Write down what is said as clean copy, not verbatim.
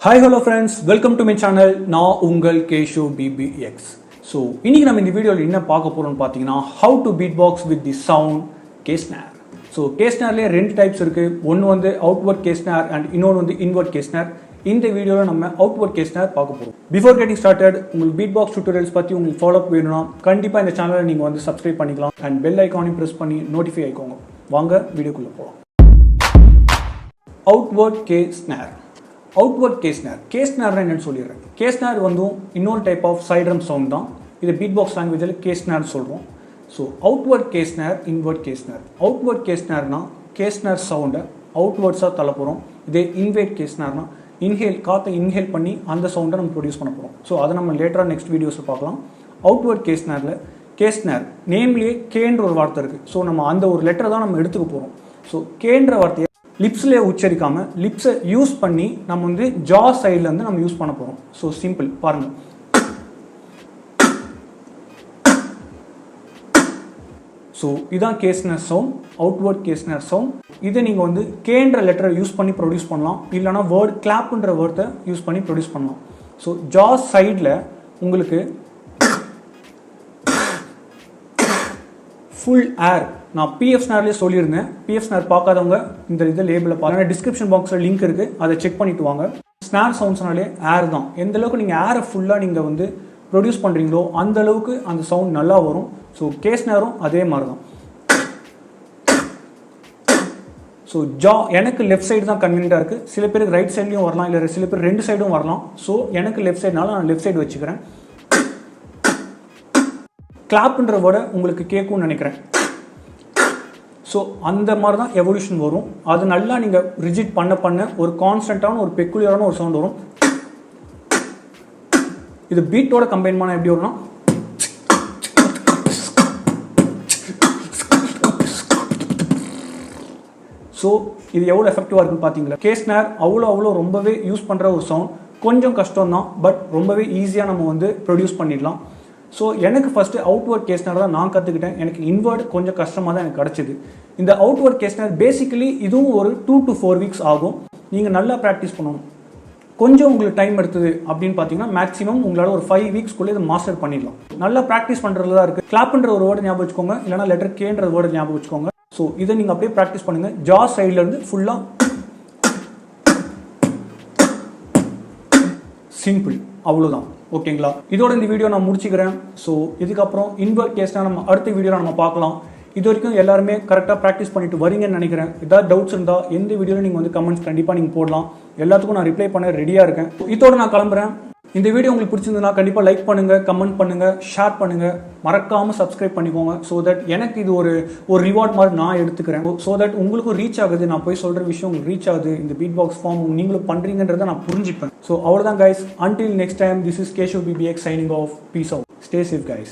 Hi hello friends, welcome to my channel. நான் உங்கள் Keshav Bbx. So இன்னைக்கு நம்ம இந்த வீடியோல என்ன பார்க்க போறோம்னு பாத்தீங்கன்னா how to beatbox with the sound K-SNARE. So K-SNAReல ரெண்டு டைப்ஸ் இருக்கு. ஒன்னு வந்து outward K-SNARE and இன்னொரு வந்து inward K-SNARE. இந்த வீடியோல நம்ம outward K-SNARE பார்க்க போறோம். Before getting started, உங்களுக்கு beatbox tutorials பத்தி உங்களுக்கு follow up வேணும்னா கண்டிப்பா இந்த சேனலை நீங்க வந்து subscribe பண்ணிக்கலாம் and bell icon-ஐயும் press பண்ணி notify ஆயிக்கோங்க. வாங்க வீடியோக்குள்ள போலாம். Outward K-SNARE. Outward K-SNARE. K-SNARE என்னன்னு சொல்லிடுறேன். K-SNARE வந்து இன்னொரு type of side drum sound தான். இது பீட்பாக்ஸ் லாங்குவேஜில் K-SNARE சொல்கிறோம். So outward K-SNARE, inward K-SNARE. Outward K-SNAREனா K-SNARE சவுண்டை அவுட்வர்ட்ஸாக தள்ள போகிறோம். இதே இன்வேட் K-SNAREனா காற்றை இன்ஹேல் பண்ணி அந்த சவுண்டை நம்ம ப்ரொடியூஸ் பண்ண போகிறோம். ஸோ அதை நம்ம லேட்டராக நெக்ஸ்ட் வீடியோஸில் பார்க்கலாம். அவுட்வர்ட் K-SNAReல K-SNARE நேம்லேயே கேன்ற ஒரு வார்த்தை இருக்குது. ஸோ நம்ம அந்த ஒரு லெட்டரை தான் நம்ம எடுத்துக்க போகிறோம். ஸோ கேன்ற வார்த்தையை லிப்ஸ்லேயே உச்சரிக்காம லிப்ஸை யூஸ் பண்ணி நம்ம வந்து ஜா சைட்லேருந்து நம்ம யூஸ் பண்ண போகிறோம். ஸோ சிம்பிள் பாருங்கள். ஸோ இதான் K-SNARE sound, outward K-SNARE sound. இதை நீங்கள் வந்து கேன்ற லெட்டரை யூஸ் பண்ணி ப்ரொடியூஸ் பண்ணலாம், இல்லைனா வேர்ட் கிளாப்ன்ற வேர்டை யூஸ் பண்ணி ப்ரொடியூஸ் பண்ணலாம். ஸோ ஜா சைடில் உங்களுக்கு ஃபுல் ஏர் நான் PF-SNAReலேயே சொல்லியிருந்தேன். PF-SNARE பார்க்காதவங்க இந்த இதை லேபிளில் பாருங்கள், டிஸ்கிரிப்ஷன் பாக்ஸில் லிங்க் இருக்குது, அதை செக் பண்ணிட்டு வாங்க. ஸ்னார் சவுண்ட்ஸ்னாலே ஏர் தான். எந்த அளவுக்கு நீங்கள் ஏரை ஃபுல்லாக நீங்கள் வந்து ப்ரொடியூஸ் பண்ணுறீங்களோ அந்த அளவுக்கு அந்த சவுண்ட் நல்லா வரும். ஸோ K-SNAReம் அதே மாதிரி தான். ஸோ ஜா எனக்கு லெஃப்ட் சைடு தான் கன்வீனியண்டாக இருக்குது. சில பேருக்கு ரைட் சைட்லையும் வரலாம், இல்லை சில பேர் ரெண்டு சைடும் வரலாம். ஸோ எனக்கு லெஃப்ட் சைடுனால நான் லெஃப்ட் சைடு வச்சுக்கிறேன். கிளாப்ன்ற வேர்டை உங்களுக்கு கேட்கும்னு நினைக்கிறேன். ஸோ அந்த மாதிரி தான் எவல்யூஷன் வரும். அது நல்லா நீங்கள் ரிஜிட் பண்ண ஒரு கான்ஸ்டன்டான ஒரு பெக்குலியரான ஒரு சவுண்ட் வரும். இது பீட்டோட கம்பைன் பண்ண எப்படி வரும்னா ஸோ இது எவ்வளோ எஃபெக்டிவாக இருக்குன்னு பார்த்தீங்களா. K-SNARE அவ்வளோ ரொம்பவே யூஸ் பண்ணுற ஒரு சவுண்ட். கொஞ்சம் கஷ்டம் தான், பட் ரொம்பவே ஈஸியாக நம்ம வந்து ப்ரொடியூஸ் பண்ணிடலாம். ஸோ எனக்கு ஃபஸ்ட்டு அவுட்வர்ட் K-SNARe தான் நான் கற்றுக்கிட்டேன். எனக்கு இன்வர்ட் கொஞ்சம் கஷ்டமாக தான் எனக்கு கிடச்சிது. இந்த அவுட்வர்ட் K-SNARe பேசிக்கலி இதுவும் ஒரு 2 to 4 வீக்ஸ் ஆகும். நீங்கள் நல்லா ப்ராக்டிஸ் பண்ணணும். கொஞ்சம் உங்களுக்கு டைம் எடுத்தது அப்படின்னு பார்த்தீங்கன்னா மேக்ஸிமம் உங்களால் ஒரு 5 வீக்ஸ்க்குள்ளே இதை மாஸ்டர் பண்ணிடலாம். நல்லா ப்ராக்டிஸ் பண்ணுறதுல தான் இருக்குது. கிளாப்ன்ற ஒரு வேர்டு ஞாபகம் வச்சுக்கோங்க, இல்லைனா லெட்டர் கேன்ற வேர்டு ஞாபகம் வச்சுக்கோங்க. ஸோ இதை நீங்கள் அப்படியே ப்ராக்டிஸ் பண்ணுங்கள். ஜா சைட்லேருந்து ஃபுல்லாக சிம்பிள், அவ்வளோதான். ஓகேங்களா, இதோட இந்த வீடியோ நான் முடிச்சுக்கிறேன். ஸோ இதுக்கப்புறம் இன்வர்ட் K-SNARe நம்ம அடுத்த வீடியோவில் நம்ம பார்க்கலாம். இது வரைக்கும் எல்லாருமே கரெக்டாக ப்ராக்டிஸ் பண்ணிட்டு வரீங்கன்னு நினைக்கிறேன். ஏதாவது டவுட்ஸ் இருந்தால் எந்த வீடியோவில் நீங்கள் வந்து கமெண்ட்ஸ் கண்டிப்பாக நீங்கள் போடலாம். எல்லாத்துக்கும் நான் ரிப்ளை பண்ண ரெடியாக இருக்கேன். இதோட நான் கிளம்புறேன். இந்த வீடியோ உங்களுக்கு பிடிச்சிருந்ததுன்னா கண்டிப்பாக லைக் பண்ணுங்கள், கமெண்ட் பண்ணுங்கள், ஷேர் பண்ணுங்கள், மறக்காமல் சப்ஸ்கிரைப் பண்ணிக்கோங்க. ஸோ தட் எனக்கு இது ஒரு ரிவார்ட் மாதிரி நான் எடுத்துக்கிறேன். ஸோ தட் உங்களுக்கும் ரீச் ஆகுது, நான் போய் சொல்கிற விஷயம் உங்களுக்கு ரீச் ஆகுது, இந்த பீட்பாக்ஸ் ஃபார்ம் நீங்களும் பண்ணுறீங்கன்றதை நான் புரிஞ்சுப்பேன். ஸோ அவ்வளோதான் guys. Until next time, this is Keshav Bbx signing off. Peace out. Stay safe guys.